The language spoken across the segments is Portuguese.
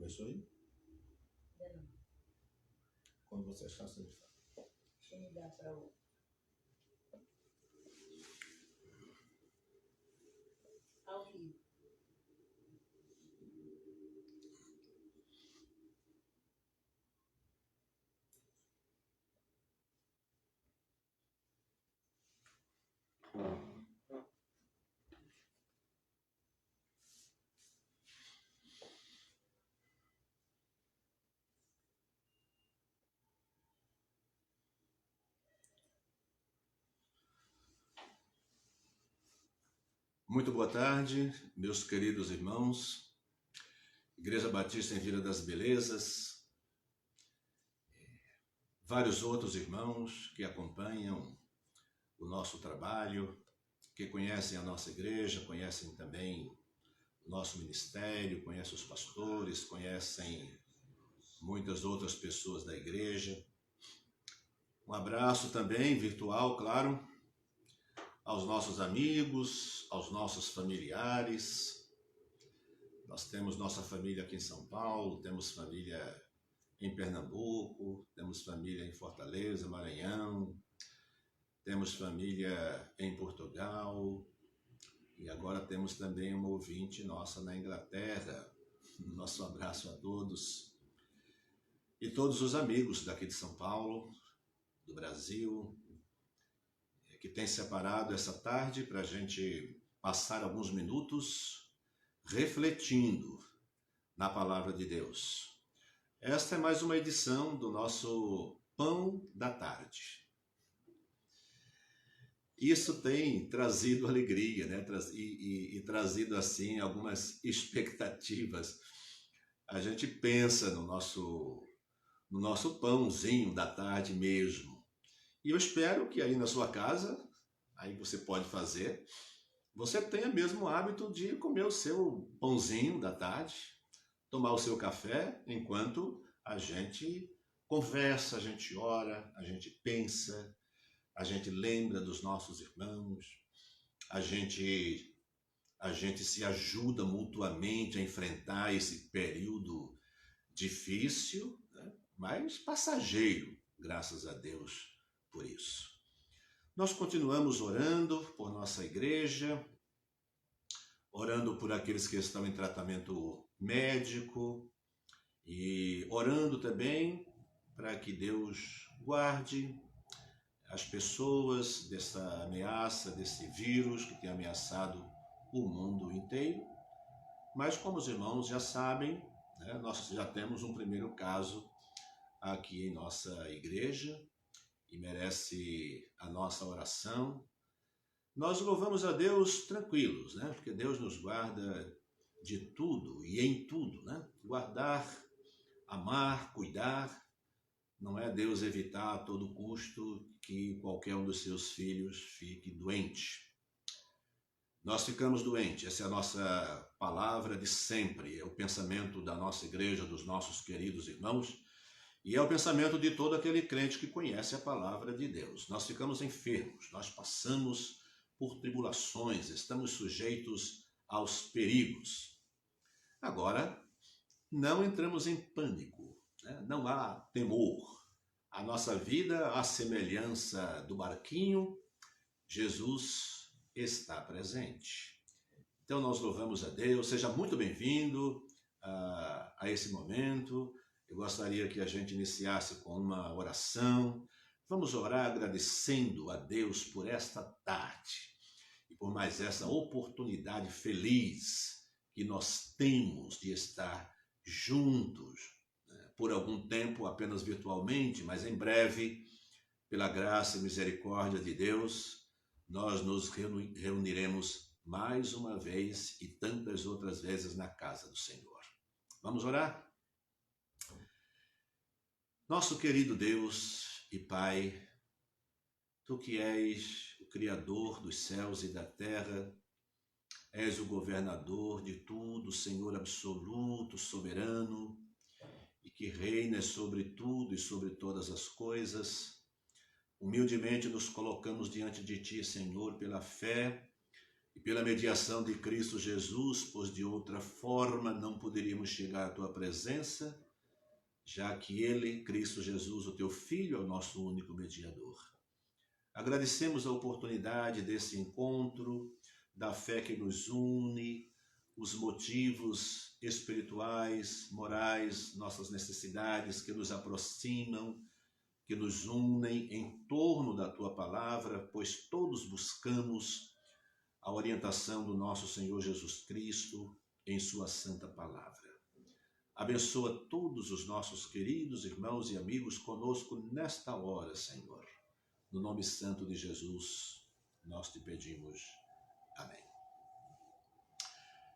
Começou aí? Ainda não. Quando você achar, você me fala. Deixa eu mudar para o... ao vivo. Muito boa tarde, meus queridos irmãos, Igreja Batista em Vila das Belezas, vários outros irmãos que acompanham o nosso trabalho, que conhecem a nossa igreja, conhecem também o nosso ministério, conhecem os pastores, conhecem muitas outras pessoas da igreja. Um abraço também virtual, claro, aos nossos amigos, aos nossos familiares. Nós temos nossa família aqui em São Paulo, temos família em Pernambuco, temos família em Fortaleza, Maranhão, temos família em Portugal e agora temos também uma ouvinte nossa na Inglaterra. Nosso abraço a todos e todos os amigos daqui de São Paulo, do Brasil, que tem separado essa tarde para a gente passar alguns minutos refletindo na Palavra de Deus. Esta é mais uma edição do nosso Pão da Tarde. Isso tem trazido alegria, né? E trazido assim algumas expectativas. A gente pensa no nosso pãozinho da tarde mesmo. E eu espero que aí na sua casa, aí você pode fazer, você tenha mesmo o hábito de comer o seu pãozinho da tarde, tomar o seu café, enquanto a gente conversa, a gente ora, a gente pensa, a gente lembra dos nossos irmãos, a gente se ajuda mutuamente a enfrentar esse período difícil, né? Mas passageiro, graças a Deus por isso. Nós continuamos orando por nossa igreja, orando por aqueles que estão em tratamento médico e orando também para que Deus guarde as pessoas dessa ameaça, desse vírus que tem ameaçado o mundo inteiro. Mas como os irmãos já sabem, né, nós já temos um primeiro caso aqui em nossa igreja e merece a nossa oração. Nós louvamos a Deus tranquilos, né? Porque Deus nos guarda de tudo e em tudo, né? Guardar, amar, cuidar, não é Deus evitar a todo custo que qualquer um dos seus filhos fique doente. Nós ficamos doentes, essa é a nossa palavra de sempre, é o pensamento da nossa igreja, dos nossos queridos irmãos, e é o pensamento de todo aquele crente que conhece a palavra de Deus. Nós ficamos enfermos, nós passamos por tribulações, estamos sujeitos aos perigos. Agora, não entramos em pânico, né? Não há temor. A nossa vida, à semelhança do barquinho, Jesus está presente. Então nós louvamos a Deus, seja muito bem-vindo a esse momento. Eu gostaria que a gente iniciasse com uma oração. Vamos orar agradecendo a Deus por esta tarde e por mais essa oportunidade feliz que nós temos de estar juntos, né? Por algum tempo apenas virtualmente, mas em breve, pela graça e misericórdia de Deus, nós nos reuniremos mais uma vez e tantas outras vezes na casa do Senhor. Vamos orar? Nosso querido Deus e Pai, Tu que és o Criador dos céus e da terra, és o governador de tudo, Senhor absoluto, soberano, e que reinas sobre tudo e sobre todas as coisas, humildemente nos colocamos diante de Ti, Senhor, pela fé, e pela mediação de Cristo Jesus, pois de outra forma não poderíamos chegar à tua presença, já que ele, Cristo Jesus, o teu Filho, é o nosso único mediador. Agradecemos a oportunidade desse encontro, da fé que nos une, os motivos espirituais, morais, nossas necessidades que nos aproximam, que nos unem em torno da tua palavra, pois todos buscamos a orientação do nosso Senhor Jesus Cristo em sua santa palavra. Abençoa todos os nossos queridos irmãos e amigos conosco nesta hora, Senhor. No nome santo de Jesus, nós te pedimos. Amém.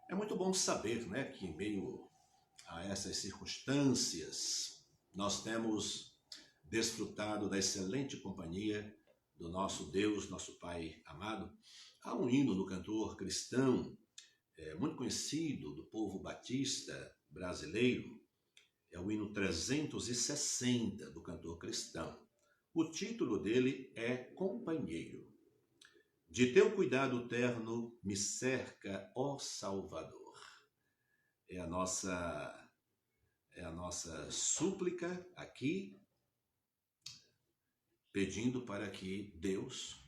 É muito bom saber, né, que em meio a essas circunstâncias, nós temos desfrutado da excelente companhia do nosso Deus, nosso Pai amado. Há um hino do cantor cristão, muito conhecido do povo batista brasileiro, é o hino 360 do cantor cristão. O título dele é Companheiro. De teu cuidado terno me cerca, ó Salvador. É a nossa súplica aqui, pedindo para que Deus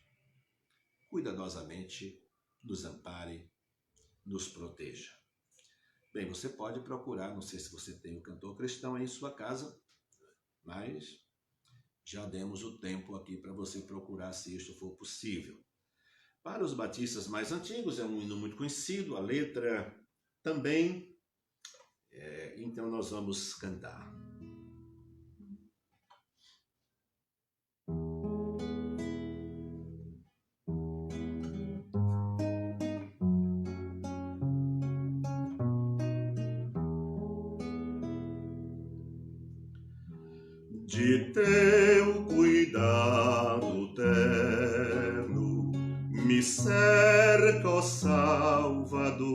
cuidadosamente nos ampare, nos proteja. Bem, você pode procurar, não sei se você tem o cantor cristão aí em sua casa, mas já demos o tempo aqui para você procurar se isso for possível. Para os batistas mais antigos, é um hino muito conhecido, a letra também, então nós vamos cantar. De teu cuidado terno me cerca, ó Salvador,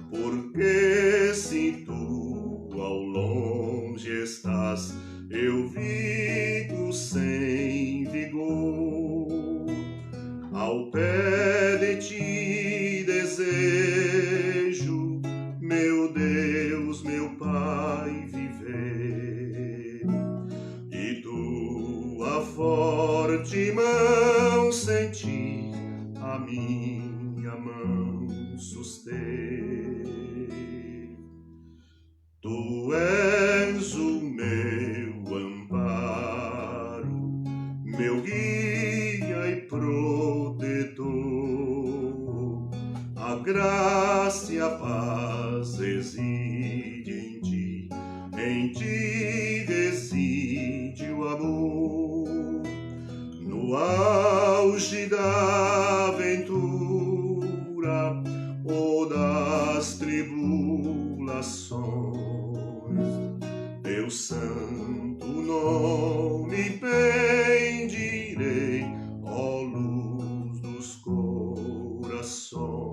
porque se tu ao longe estás, eu fico sem vigor. Ao pé de ti desejo, meu Deus, meu Pai, viver, e tua forte mão sentir, a minha mão suster. Tu és o meu amparo, meu guia e protetor, a graça e a paz reside em ti reside o amor. No auge da aventura ou das tribulações, teu santo nome bendirei, ó luz dos corações.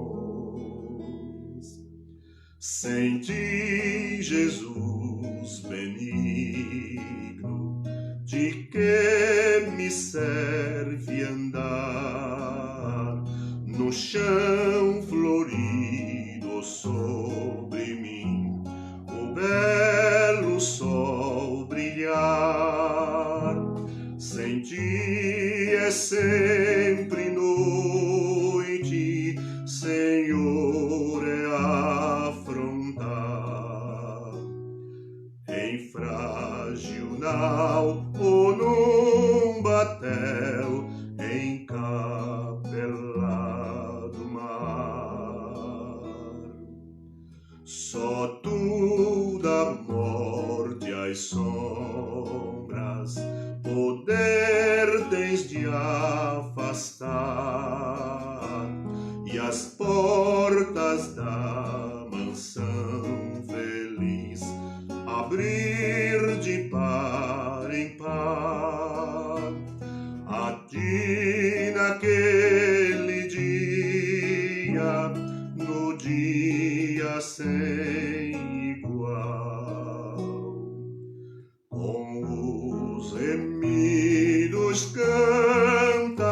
Sem ti, Jesus benigno, de que me serve andar no chão florido sobre mim, o belo sol brilhar? Sem ti é sempre noite, Senhor, é afrontar. Em frágil nau ou num batel, em capela do mar, só tu da morte às sombras poder tens de afastar, e as portas da mansão feliz abrir de par em par. A ti naquele dia, no dia sem igual, com os remidos cantarei,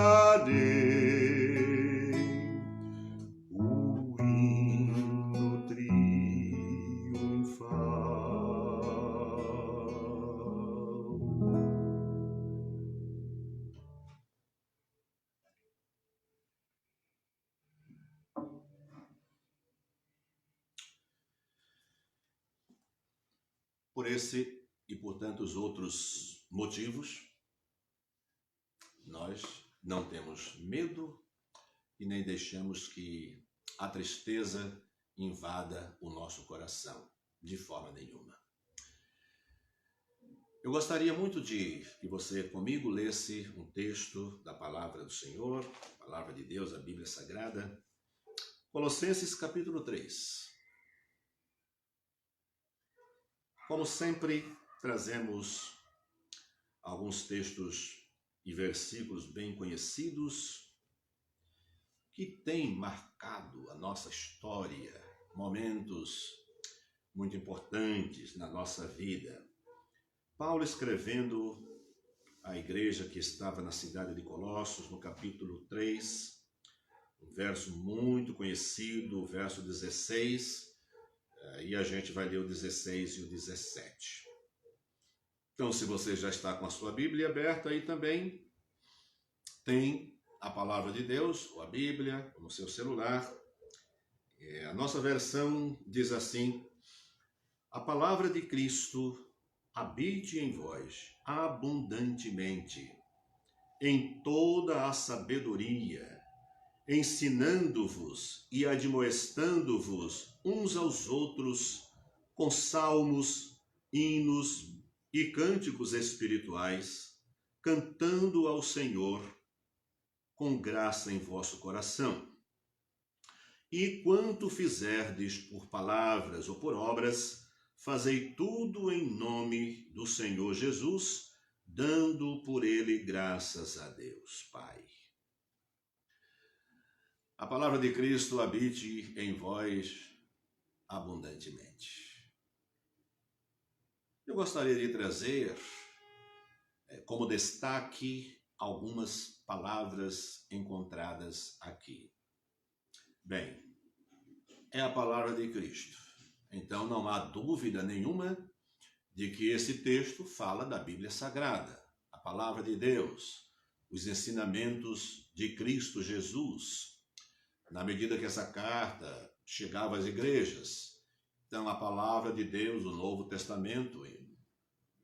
Por esse e por tantos outros motivos, nós não temos medo e nem deixamos que a tristeza invada o nosso coração, de forma nenhuma. Eu gostaria muito de que você comigo lesse um texto da palavra do Senhor, a palavra de Deus, a Bíblia Sagrada, Colossenses capítulo 3. Como sempre, trazemos alguns textos e versículos bem conhecidos que têm marcado a nossa história, momentos muito importantes na nossa vida. Paulo escrevendo à igreja que estava na cidade de Colossos, no capítulo 3, um verso muito conhecido, o verso 16, e a gente vai ler o 16 e o 17. Então, se você já está com a sua Bíblia aberta, aí também tem a palavra de Deus, ou a Bíblia, ou no seu celular. A nossa versão diz assim: a palavra de Cristo habite em vós abundantemente, em toda a sabedoria, ensinando-vos e admoestando-vos uns aos outros com salmos, hinos e cânticos espirituais, cantando ao Senhor com graça em vosso coração. E quanto fizerdes por palavras ou por obras, fazei tudo em nome do Senhor Jesus, dando por ele graças a Deus, Pai. A palavra de Cristo habite em vós abundantemente. Eu gostaria de trazer como destaque algumas palavras encontradas aqui. Bem, é a palavra de Cristo. Então não há dúvida nenhuma de que esse texto fala da Bíblia Sagrada, a palavra de Deus, os ensinamentos de Cristo Jesus. Na medida que essa carta chegava às igrejas, então a palavra de Deus, o Novo Testamento,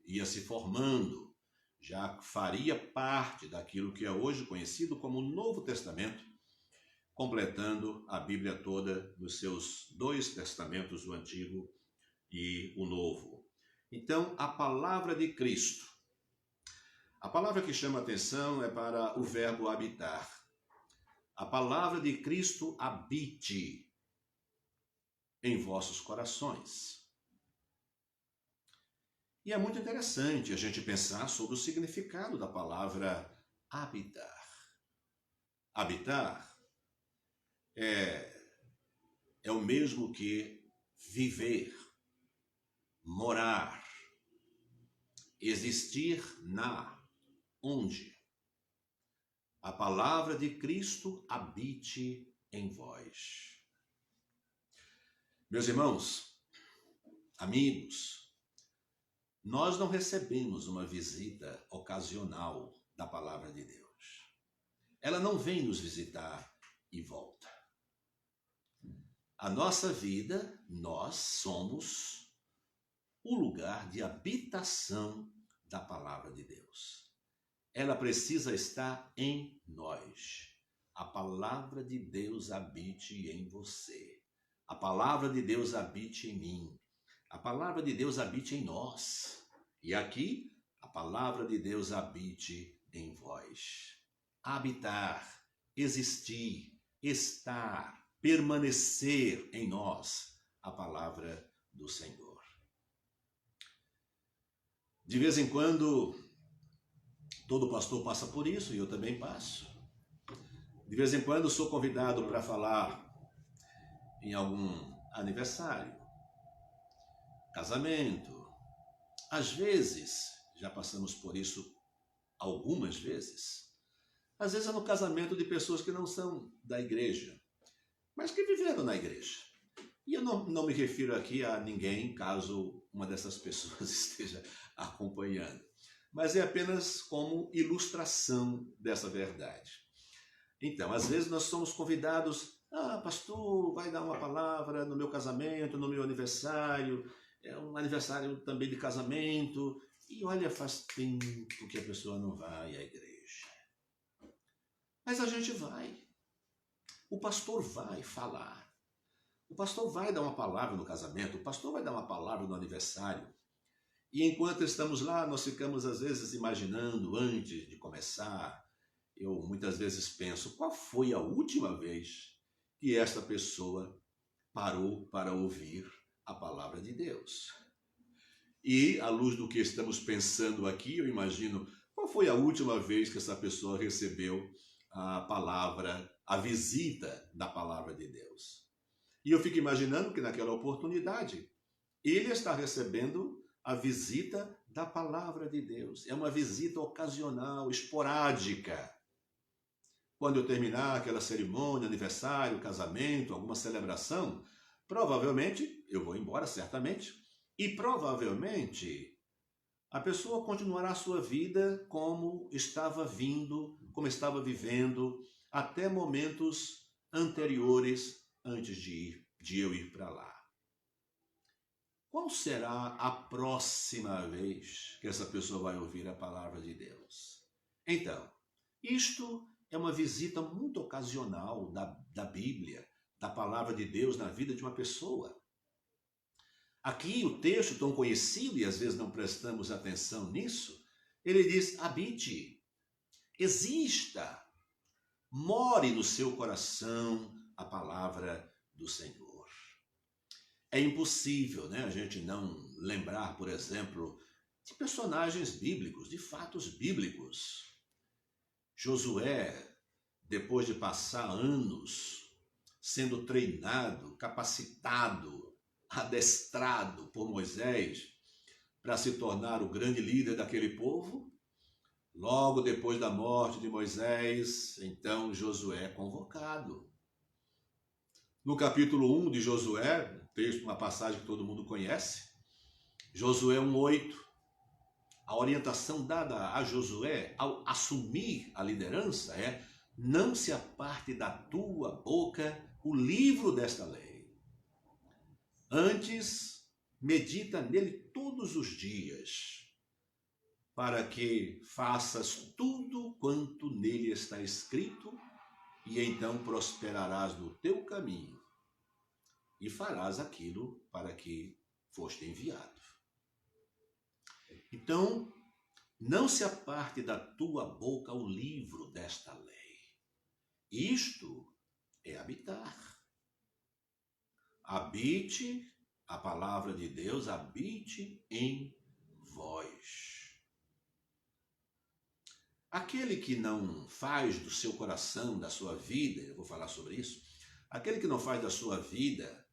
ia se formando, já faria parte daquilo que é hoje conhecido como o Novo Testamento, completando a Bíblia toda nos seus 2 testamentos, o Antigo e o Novo. Então, a palavra de Cristo. A palavra que chama a atenção é para o verbo habitar. A palavra de Cristo habite em vossos corações. E é muito interessante a gente pensar sobre o significado da palavra habitar. Habitar é o mesmo que viver, morar, existir onde? A palavra de Cristo habite em vós. Meus irmãos, amigos, nós não recebemos uma visita ocasional da palavra de Deus. Ela não vem nos visitar e volta. A nossa vida, nós somos o lugar de habitação da palavra de Deus. Ela precisa estar em nós. A palavra de Deus habite em você. A palavra de Deus habite em mim. A palavra de Deus habite em nós. E aqui, a palavra de Deus habite em vós. Habitar, existir, estar, permanecer em nós. A palavra do Senhor. De vez em quando, todo pastor passa por isso e eu também passo. De vez em quando sou convidado para falar em algum aniversário, casamento. Às vezes, já passamos por isso algumas vezes, às vezes é no casamento de pessoas que não são da igreja, mas que viveram na igreja. E eu não me refiro aqui a ninguém, caso uma dessas pessoas esteja acompanhando. Mas é apenas como ilustração dessa verdade. Então, às vezes nós somos convidados, pastor, vai dar uma palavra no meu casamento, no meu aniversário, é um aniversário também de casamento, e olha, faz tempo que a pessoa não vai à igreja. Mas a gente vai. O pastor vai falar. O pastor vai dar uma palavra no casamento, o pastor vai dar uma palavra no aniversário. E enquanto estamos lá, nós ficamos às vezes imaginando, antes de começar, eu muitas vezes penso, qual foi a última vez que esta pessoa parou para ouvir a palavra de Deus? E, à luz do que estamos pensando aqui, eu imagino, qual foi a última vez que essa pessoa recebeu a palavra, a visita da palavra de Deus? E eu fico imaginando que naquela oportunidade, ele está recebendo a visita da palavra de Deus. É uma visita ocasional, esporádica. Quando eu terminar aquela cerimônia, aniversário, casamento, alguma celebração, provavelmente eu vou embora, certamente, e provavelmente a pessoa continuará a sua vida como estava vindo, como estava vivendo, até momentos anteriores, antes de eu ir para lá. Qual será a próxima vez que essa pessoa vai ouvir a palavra de Deus? Então, isto é uma visita muito ocasional da Bíblia, da palavra de Deus na vida de uma pessoa. Aqui o texto tão conhecido, e às vezes não prestamos atenção nisso, ele diz, habite, exista, more no seu coração a palavra do Senhor. É impossível, né, a gente não lembrar, por exemplo, de personagens bíblicos, de fatos bíblicos. Josué, depois de passar anos sendo treinado, capacitado, adestrado por Moisés para se tornar o grande líder daquele povo, logo depois da morte de Moisés, então Josué é convocado. No capítulo 1 de Josué, texto, uma passagem que todo mundo conhece, Josué 1:8, a orientação dada a Josué ao assumir a liderança é: não se aparte da tua boca o livro desta lei. Antes, medita nele todos os dias, para que faças tudo quanto nele está escrito, e então prosperarás no teu caminho e farás aquilo para que foste enviado. Então, não se aparte da tua boca o livro desta lei. Isto é habitar. Habite, a palavra de Deus habite em vós. Aquele que não faz do seu coração, da sua vida, eu vou falar sobre isso, aquele que não faz da sua vida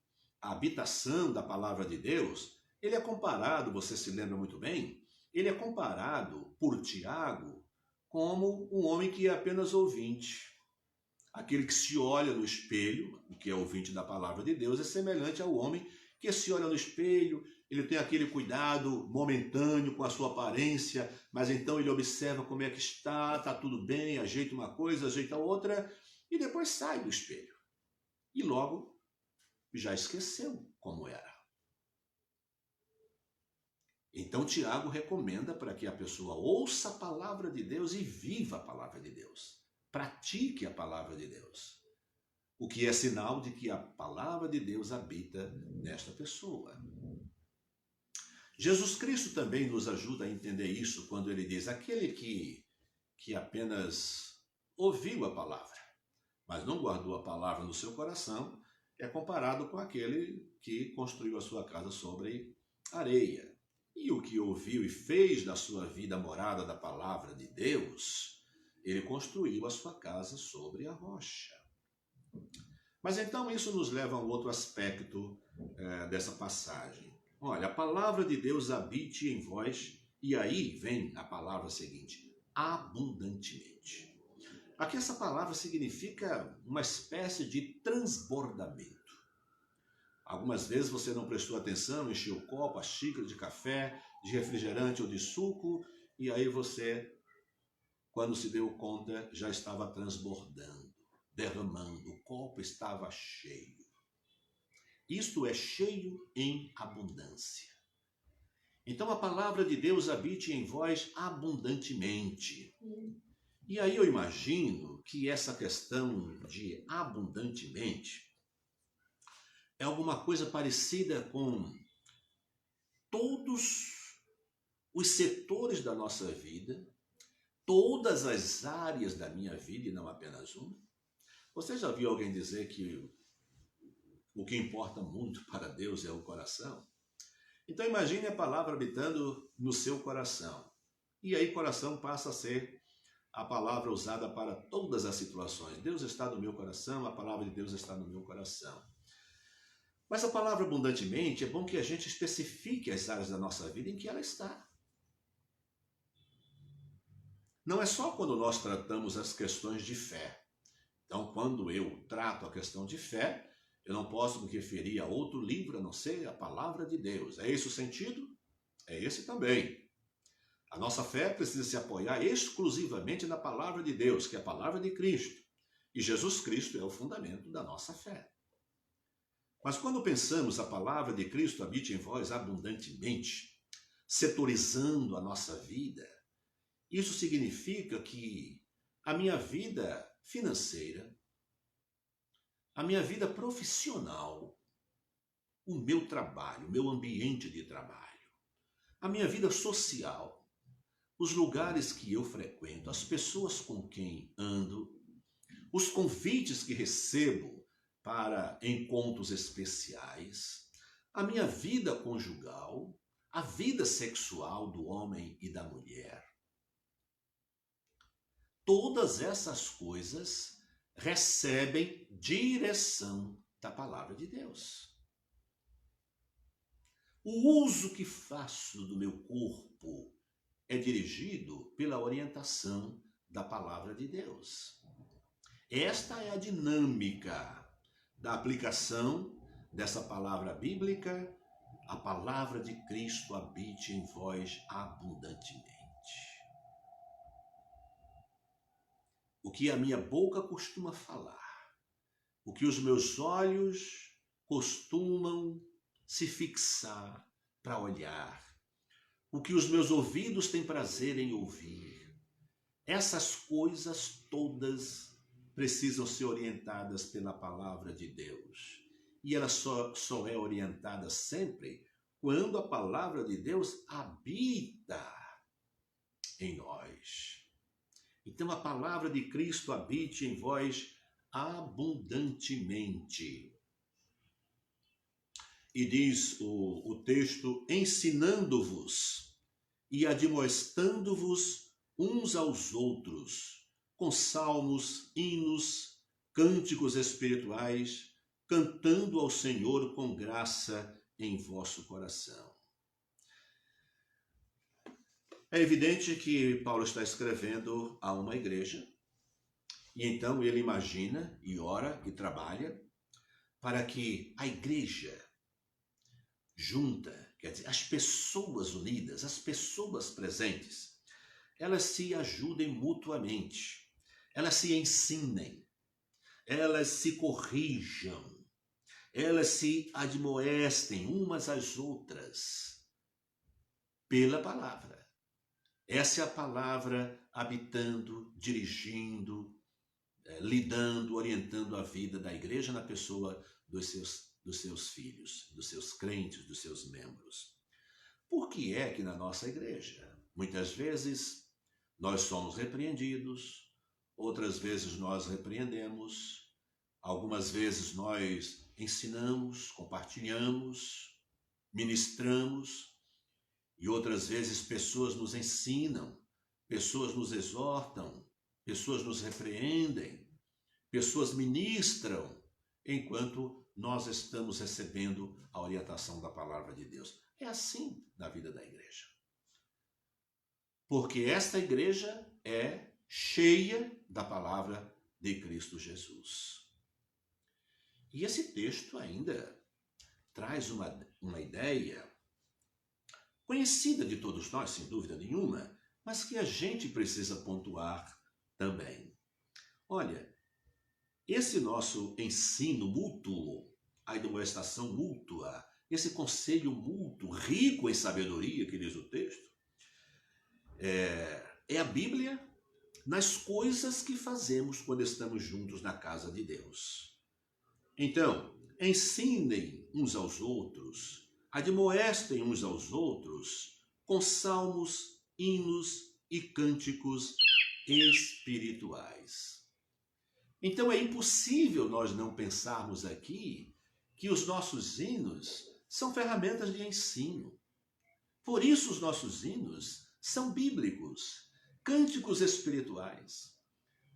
a habitação da palavra de Deus, ele é comparado, você se lembra muito bem, ele é comparado por Tiago como um homem que é apenas ouvinte. Aquele que se olha no espelho, que é ouvinte da palavra de Deus, é semelhante ao homem que se olha no espelho, ele tem aquele cuidado momentâneo com a sua aparência, mas então ele observa como é que está tudo bem, ajeita uma coisa, ajeita outra, e depois sai do espelho. E logo já esqueceu como era. Então Tiago recomenda para que a pessoa ouça a palavra de Deus e viva a palavra de Deus. Pratique a palavra de Deus. O que é sinal de que a palavra de Deus habita nesta pessoa. Jesus Cristo também nos ajuda a entender isso quando ele diz: aquele que apenas ouviu a palavra, mas não guardou a palavra no seu coração, é comparado com aquele que construiu a sua casa sobre areia. E o que ouviu e fez da sua vida a morada da palavra de Deus, ele construiu a sua casa sobre a rocha. Mas então isso nos leva a um outro aspecto dessa passagem. Olha, a palavra de Deus habite em vós, e aí vem a palavra seguinte: abundantemente. Aqui essa palavra significa uma espécie de transbordamento. Algumas vezes você não prestou atenção, encheu o copo, a xícara de café, de refrigerante ou de suco, e aí você, quando se deu conta, já estava transbordando, derramando, o copo estava cheio. Isto é cheio em abundância. Então a palavra de Deus habite em vós abundantemente. E aí eu imagino que essa questão de abundantemente é alguma coisa parecida com todos os setores da nossa vida, todas as áreas da minha vida e não apenas uma. Você já viu alguém dizer que o que importa muito para Deus é o coração? Então imagine a palavra habitando no seu coração. E aí coração passa a ser a palavra usada para todas as situações. Deus está no meu coração, a palavra de Deus está no meu coração. Mas a palavra abundantemente, é bom que a gente especifique as áreas da nossa vida em que ela está. Não é só quando nós tratamos as questões de fé. Então, quando eu trato a questão de fé, eu não posso me referir a outro livro a não ser a palavra de Deus. É esse o sentido? É esse também. A nossa fé precisa se apoiar exclusivamente na palavra de Deus, que é a palavra de Cristo. E Jesus Cristo é o fundamento da nossa fé. Mas quando pensamos a palavra de Cristo habite em vós abundantemente, setorizando a nossa vida, isso significa que a minha vida financeira, a minha vida profissional, o meu trabalho, o meu ambiente de trabalho, a minha vida social, os lugares que eu frequento, as pessoas com quem ando, os convites que recebo para encontros especiais, a minha vida conjugal, a vida sexual do homem e da mulher. Todas essas coisas recebem direção da palavra de Deus. O uso que faço do meu corpo é dirigido pela orientação da palavra de Deus. Esta é a dinâmica da aplicação dessa palavra bíblica, a palavra de Cristo habite em vós abundantemente. O que a minha boca costuma falar, o que os meus olhos costumam se fixar para olhar, o que os meus ouvidos têm prazer em ouvir, essas coisas todas precisam ser orientadas pela palavra de Deus. E ela só é orientada sempre quando a palavra de Deus habita em nós. Então a palavra de Cristo habite em vós abundantemente. E diz o texto, ensinando-vos e admoestando-vos uns aos outros, com salmos, hinos, cânticos espirituais, cantando ao Senhor com graça em vosso coração. É evidente que Paulo está escrevendo a uma igreja, e então ele imagina, e ora, e trabalha, para que a igreja junta, quer dizer, as pessoas unidas, as pessoas presentes, elas se ajudem mutuamente, elas se ensinem, elas se corrijam, elas se admoestem umas às outras pela palavra. Essa é a palavra habitando, dirigindo, lidando, orientando a vida da igreja na pessoa dos seus filhos, dos seus crentes, dos seus membros. Por que é que na nossa igreja, muitas vezes, nós somos repreendidos, outras vezes nós repreendemos, algumas vezes nós ensinamos, compartilhamos, ministramos, e outras vezes pessoas nos ensinam, pessoas nos exortam, pessoas nos repreendem, pessoas ministram, enquanto nós estamos recebendo a orientação da palavra de Deus. É assim na vida da igreja. Porque esta igreja é cheia da palavra de Cristo Jesus. E esse texto ainda traz uma ideia conhecida de todos nós, sem dúvida nenhuma, mas que a gente precisa pontuar também. Olha, esse nosso ensino mútuo, a admoestação mútua, esse conselho mútuo, rico em sabedoria, que diz o texto, é a Bíblia nas coisas que fazemos quando estamos juntos na casa de Deus. Então, ensinem uns aos outros, admoestem uns aos outros com salmos, hinos e cânticos espirituais. Então é impossível nós não pensarmos aqui que os nossos hinos são ferramentas de ensino. Por isso os nossos hinos são bíblicos, cânticos espirituais.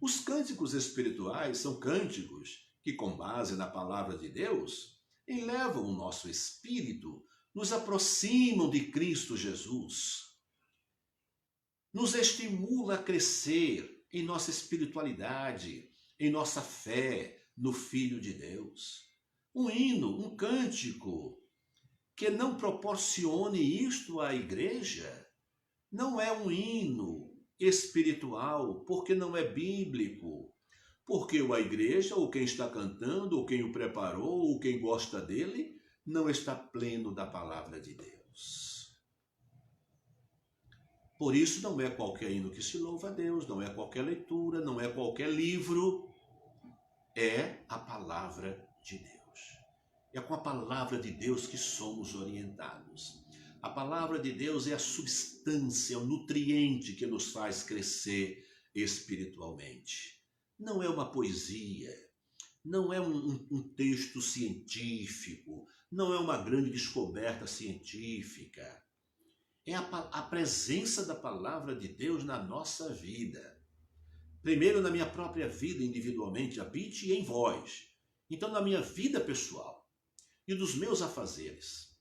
Os cânticos espirituais são cânticos que, com base na palavra de Deus, elevam o nosso espírito, nos aproximam de Cristo Jesus, nos estimula a crescer em nossa espiritualidade, em nossa fé no Filho de Deus. Um hino, um cântico que não proporcione isto à igreja, não é um hino espiritual, porque não é bíblico. Porque a igreja, ou quem está cantando, ou quem o preparou, ou quem gosta dele, não está pleno da palavra de Deus. Por isso não é qualquer hino que se louva a Deus, não é qualquer leitura, não é qualquer livro, é a palavra de Deus. É com a palavra de Deus que somos orientados. A palavra de Deus é a substância, é o nutriente que nos faz crescer espiritualmente. Não é uma poesia, não é um texto científico, não é uma grande descoberta científica. É a presença da palavra de Deus na nossa vida. Primeiro, na minha própria vida individualmente, habite em vós. Então, na minha vida pessoal e dos meus afazeres,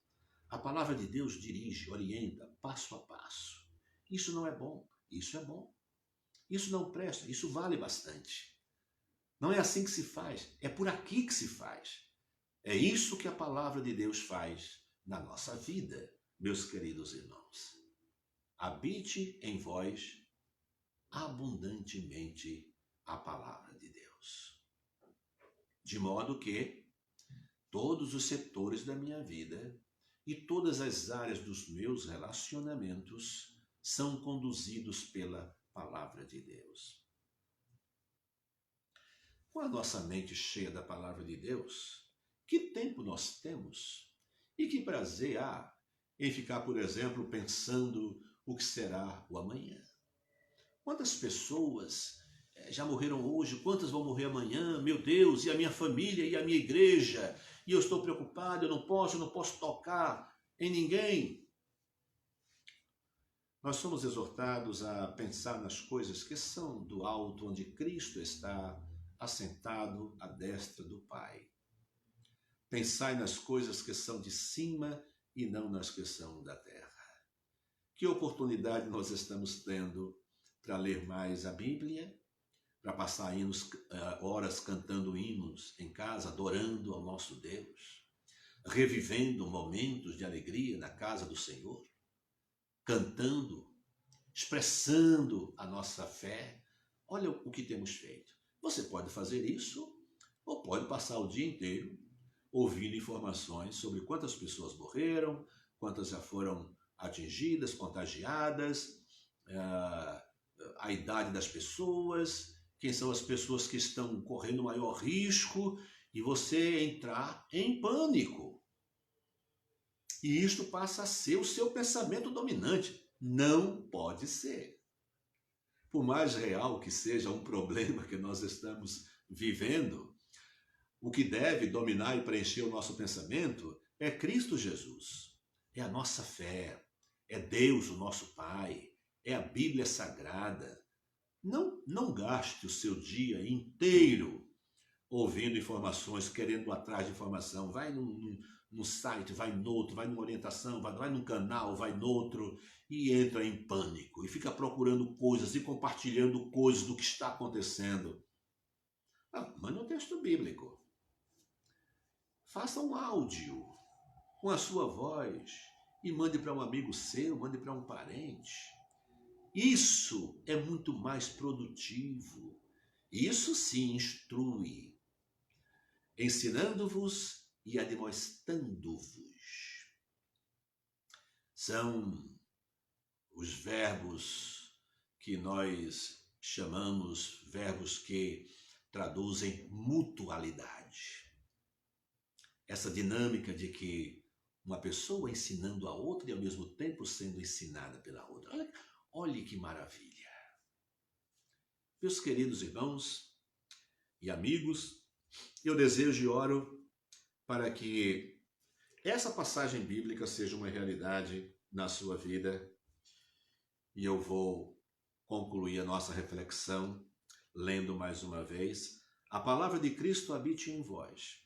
a palavra de Deus dirige, orienta, passo a passo. Isso não é bom, isso é bom. Isso não presta, isso vale bastante. Não é assim que se faz, é por aqui que se faz. É isso que a palavra de Deus faz na nossa vida, meus queridos irmãos. Habite em vós abundantemente a palavra de Deus. De modo que todos os setores da minha vida e todas as áreas dos meus relacionamentos são conduzidos pela palavra de Deus. Com a nossa mente cheia da palavra de Deus, que tempo nós temos e que prazer há em ficar, por exemplo, pensando o que será o amanhã? Quantas pessoas já morreram hoje? Quantas vão morrer amanhã? Meu Deus, e a minha família e a minha igreja? E eu estou preocupado, eu não posso tocar em ninguém. Nós somos exortados a pensar nas coisas que são do alto, onde Cristo está assentado à destra do Pai. Pensai nas coisas que são de cima e não nas que são da terra. Que oportunidade nós estamos tendo para ler mais a Bíblia, para passar horas cantando hinos em casa, adorando ao nosso Deus, revivendo momentos de alegria na casa do Senhor, cantando, expressando a nossa fé. Olha o que temos feito. Você pode fazer isso ou pode passar o dia inteiro ouvindo informações sobre quantas pessoas morreram, quantas já foram atingidas, contagiadas, a idade das pessoas, quem são as pessoas que estão correndo maior risco, e você entrar em pânico. E isto passa a ser o seu pensamento dominante. Não pode ser. Por mais real que seja um problema que nós estamos vivendo, o que deve dominar e preencher o nosso pensamento é Cristo Jesus. É a nossa fé, é Deus, o nosso Pai, é a Bíblia Sagrada. Não gaste o seu dia inteiro ouvindo informações, querendo atrás de informação. Vai num site, vai noutro, vai numa orientação, vai num canal, vai noutro, e entra em pânico, e fica procurando coisas e compartilhando coisas do que está acontecendo. Mande um texto bíblico. Faça um áudio com a sua voz e mande para um amigo seu, mande para um parente. Isso é muito mais produtivo. Isso sim instrui, ensinando-vos e admoestando-vos. são os verbos que nós chamamos verbos que traduzem mutualidade. Essa dinâmica de que uma pessoa ensinando a outra e ao mesmo tempo sendo ensinada pela outra. Olha que maravilha. Meus queridos irmãos e amigos, eu desejo e oro para que essa passagem bíblica seja uma realidade na sua vida. E eu vou concluir a nossa reflexão lendo mais uma vez: a palavra de Cristo habite em vós.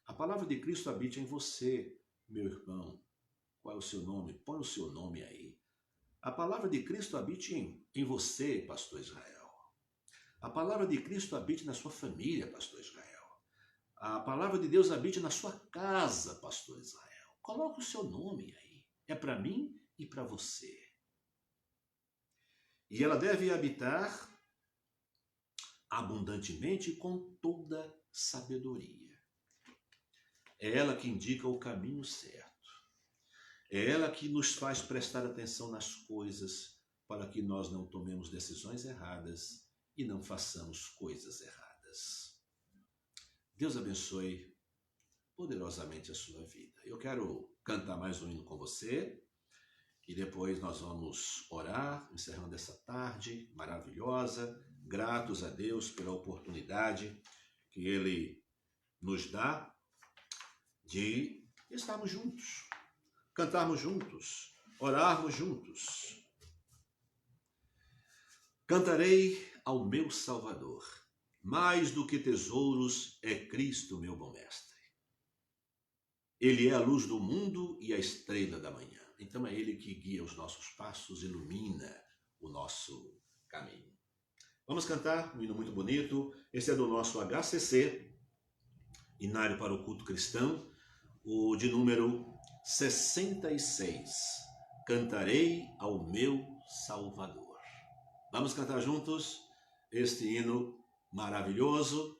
A palavra de Cristo habite em você, meu irmão. Qual é o seu nome? Põe o seu nome aí. A palavra de Cristo habite em você, pastor Israel. A palavra de Cristo habite na sua família, pastor Israel. A palavra de Deus habite na sua casa, pastor Israel. Coloque o seu nome aí. É para mim e para você. E ela deve habitar abundantemente com toda sabedoria. É ela que indica o caminho certo. É ela que nos faz prestar atenção nas coisas para que nós não tomemos decisões erradas e não façamos coisas erradas. Deus abençoe poderosamente a sua vida. Eu quero cantar mais um hino com você e depois nós vamos orar, encerrando essa tarde maravilhosa, gratos a Deus pela oportunidade que Ele nos dá de estarmos juntos, cantarmos juntos, orarmos juntos. Cantarei ao meu Salvador, mais do que tesouros é Cristo meu bom mestre. Ele é a luz do mundo e a estrela da manhã. Então é Ele que guia os nossos passos, ilumina o nosso caminho. Vamos cantar um hino muito bonito. Esse é do nosso HCC, Hinário para o Culto Cristão, o de número 66. Cantarei ao meu Salvador. Vamos cantar juntos este hino maravilhoso.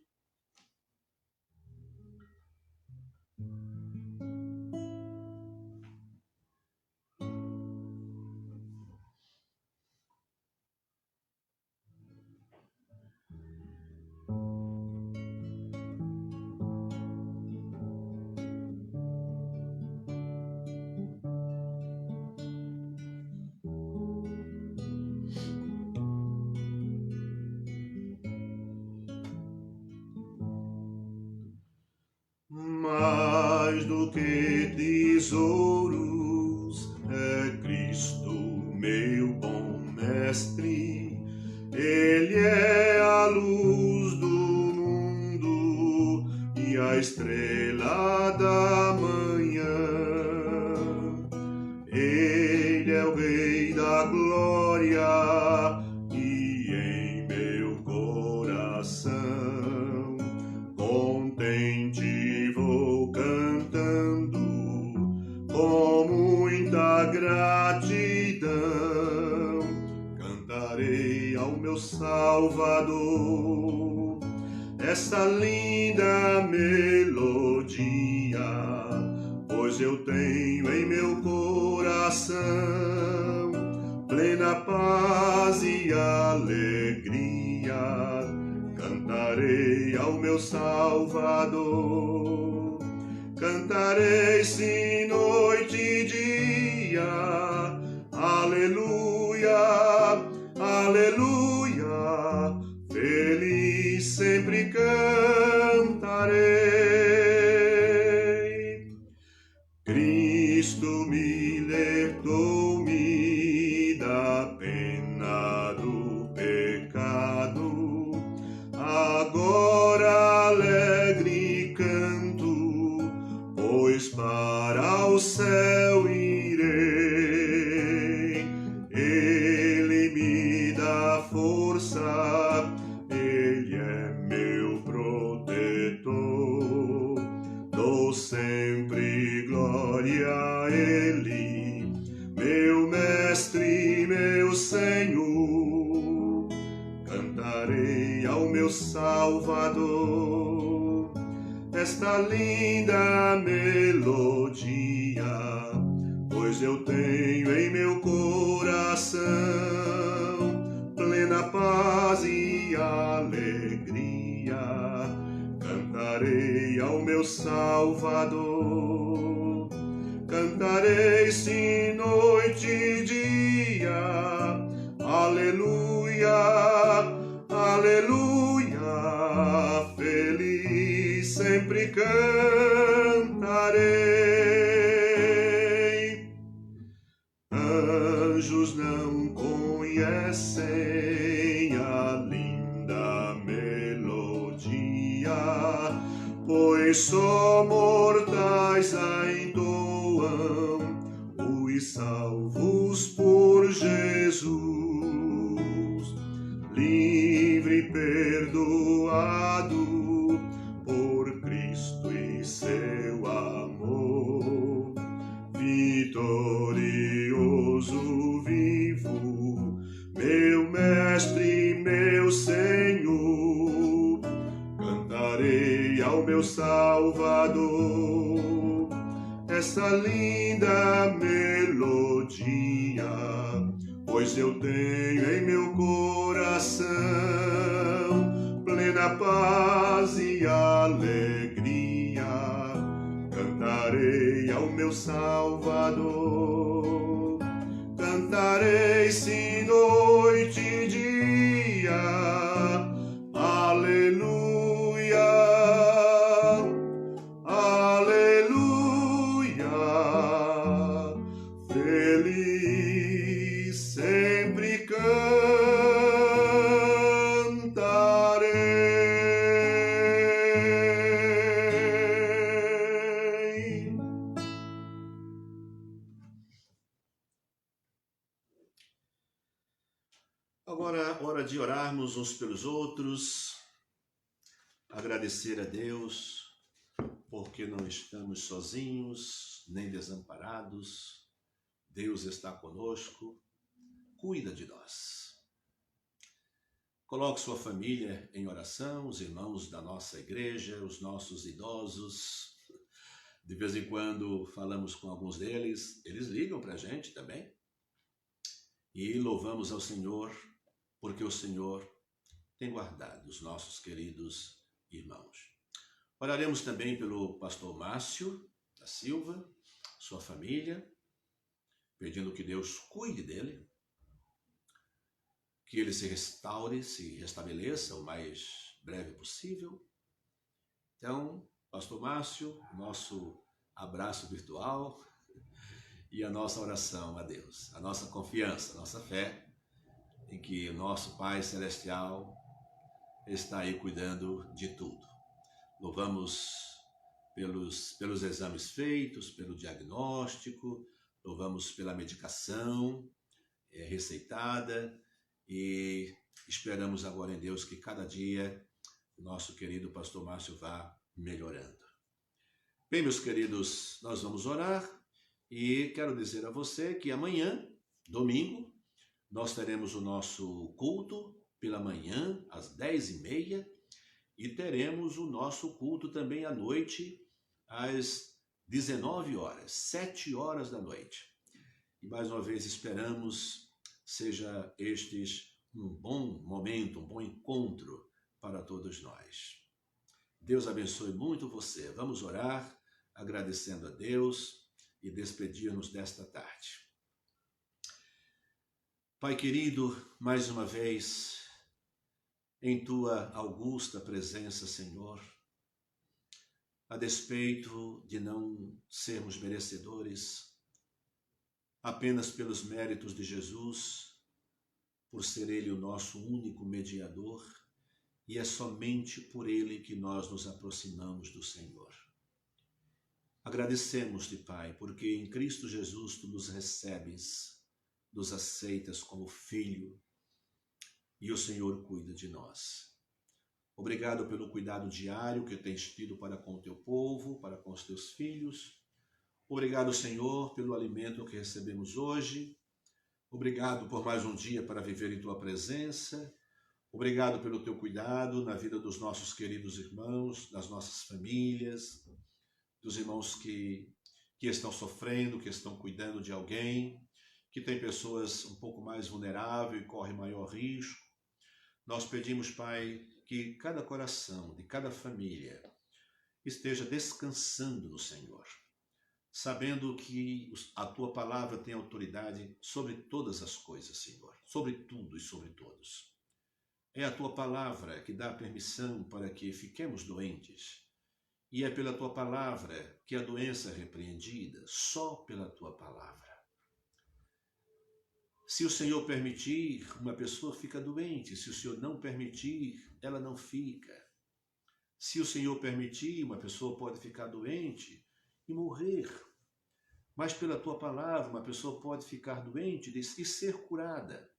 Mais do que tesouros é Cristo, meu bom mestre. Ele é a luz do mundo e a estrela da manhã. Ele é o Rei da glória e em meu coração contente vou cantando com muita gratidão. Cantarei ao meu Salvador esta linda melodia, pois eu tenho em meu coração plena paz e alegria. Cantarei ao meu Salvador, cantarei sim noite e dia, aleluia, aleluia, feliz sempre cantarei. Cristo me libertou-me da pena do pecado, agora alegre canto, pois para o céu irei. Ele me dá força, Ele é meu protetor, dou sempre glória a Ele, meu mestre, meu Senhor. Cantarei ao meu Salvador esta linda melodia, pois pois eu tenho em meu coração plena paz e alegria. Cantarei ao meu Salvador, cantarei sim noite e dia. Aleluia, aleluia, feliz sempre cantarei. Anjos não conhecem a linda melodia, pois só mortais a entoam, os salvos por Jesus. Livre e perdoado por Cristo e seu amor, vitorioso vivo, meu mestre, meu Senhor. Cantarei ao meu Salvador essa linda melodia, pois eu tenho em meu coração plena paz e alegria. Cantarei ao meu Salvador, cantarei sim noite e dia. Aleluia, aleluia, feliz sempre cantarei. Agora, hora de orarmos uns pelos outros, agradecer a Deus, porque não estamos sozinhos, nem desamparados. Deus está conosco, cuida de nós. Coloque sua família em oração, os irmãos da nossa igreja, os nossos idosos. De vez em quando falamos com alguns deles, eles ligam para a gente também. E louvamos ao Senhor, porque o Senhor tem guardado os nossos queridos irmãos. Oraremos também pelo pastor Márcio da Silva, sua família, pedindo que Deus cuide dele, que ele se restaure, se restabeleça o mais breve possível. Então, pastor Márcio, nosso abraço virtual e a nossa oração a Deus, a nossa confiança, a nossa fé em que o nosso Pai Celestial está aí cuidando de tudo. Louvamos pelos exames feitos, pelo diagnóstico, louvamos pela medicação receitada e esperamos agora em Deus que cada dia o nosso querido pastor Márcio vá melhorando. Bem, meus queridos, nós vamos orar e quero dizer a você que amanhã, domingo, nós teremos o nosso culto pela manhã, às 10h30, e teremos o nosso culto também à noite, às 19h, 7h da noite. E mais uma vez esperamos seja estes um bom momento, um bom encontro para todos nós. Deus abençoe muito você. Vamos orar, agradecendo a Deus e despedir-nos desta tarde. Pai querido, mais uma vez, em Tua augusta presença, Senhor, a despeito de não sermos merecedores, apenas pelos méritos de Jesus, por ser Ele o nosso único mediador, e é somente por Ele que nós nos aproximamos do Senhor. Agradecemos-te, Pai, porque em Cristo Jesus Tu nos recebes, nos aceitas como filho e o Senhor cuida de nós. Obrigado pelo cuidado diário que tens tido para com o teu povo, para com os teus filhos. Obrigado, Senhor, pelo alimento que recebemos hoje. Obrigado por mais um dia para viver em tua presença. Obrigado pelo teu cuidado na vida dos nossos queridos irmãos, das nossas famílias, dos irmãos que que estão sofrendo, que estão cuidando de alguém, que tem pessoas um pouco mais vulneráveis e correm maior risco. Nós pedimos, Pai, que cada coração de cada família esteja descansando no Senhor, sabendo que a Tua palavra tem autoridade sobre todas as coisas, Senhor, sobre tudo e sobre todos. É a Tua palavra que dá permissão para que fiquemos doentes, e é pela Tua palavra que a doença é repreendida, só pela Tua palavra. Se o Senhor permitir, uma pessoa fica doente. Se o Senhor não permitir, ela não fica. Se o Senhor permitir, uma pessoa pode ficar doente e morrer. Mas pela Tua palavra, uma pessoa pode ficar doente e ser curada.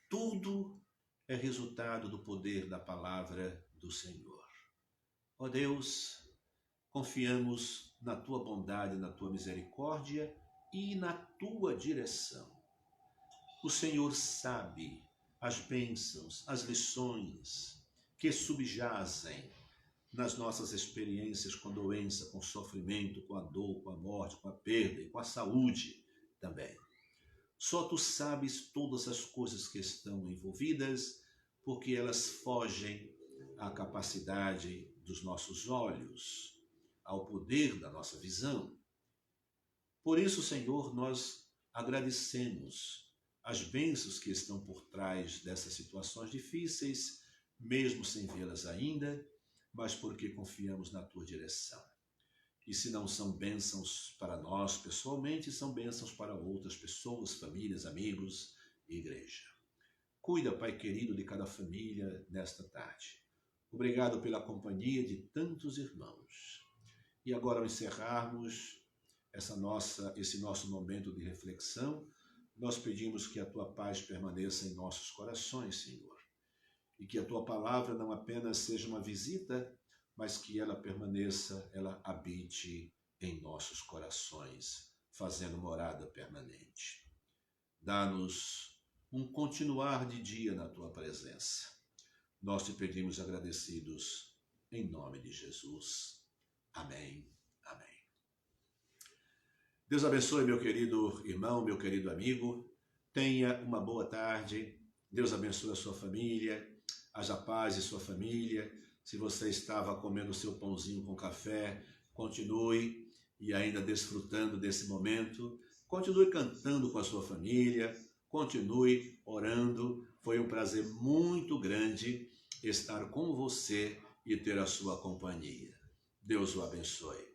Tudo é resultado do poder da palavra do Senhor. Ó Deus, confiamos na Tua bondade, na Tua misericórdia e na Tua direção. O Senhor sabe as bênçãos, as lições que subjazem nas nossas experiências com doença, com sofrimento, com a dor, com a morte, com a perda e com a saúde também. Só Tu sabes todas as coisas que estão envolvidas, porque elas fogem à capacidade dos nossos olhos, ao poder da nossa visão. Por isso, Senhor, nós agradecemos as bênçãos que estão por trás dessas situações difíceis, mesmo sem vê-las ainda, mas porque confiamos na Tua direção. E se não são bênçãos para nós pessoalmente, são bênçãos para outras pessoas, famílias, amigos e igreja. Cuida, Pai querido, de cada família nesta tarde. Obrigado pela companhia de tantos irmãos. E agora, ao encerrarmos esse nosso momento de reflexão, nós pedimos que a Tua paz permaneça em nossos corações, Senhor. E que a Tua palavra não apenas seja uma visita, mas que ela permaneça, ela habite em nossos corações, fazendo morada permanente. Dá-nos um continuar de dia na Tua presença. Nós Te pedimos agradecidos, em nome de Jesus. Amém. Amém. Deus abençoe, meu querido irmão, meu querido amigo. Tenha uma boa tarde. Deus abençoe a sua família. Haja paz em sua família. Se você estava comendo seu pãozinho com café, continue e ainda desfrutando desse momento. Continue cantando com a sua família. Continue orando. Foi um prazer muito grande estar com você e ter a sua companhia. Deus o abençoe.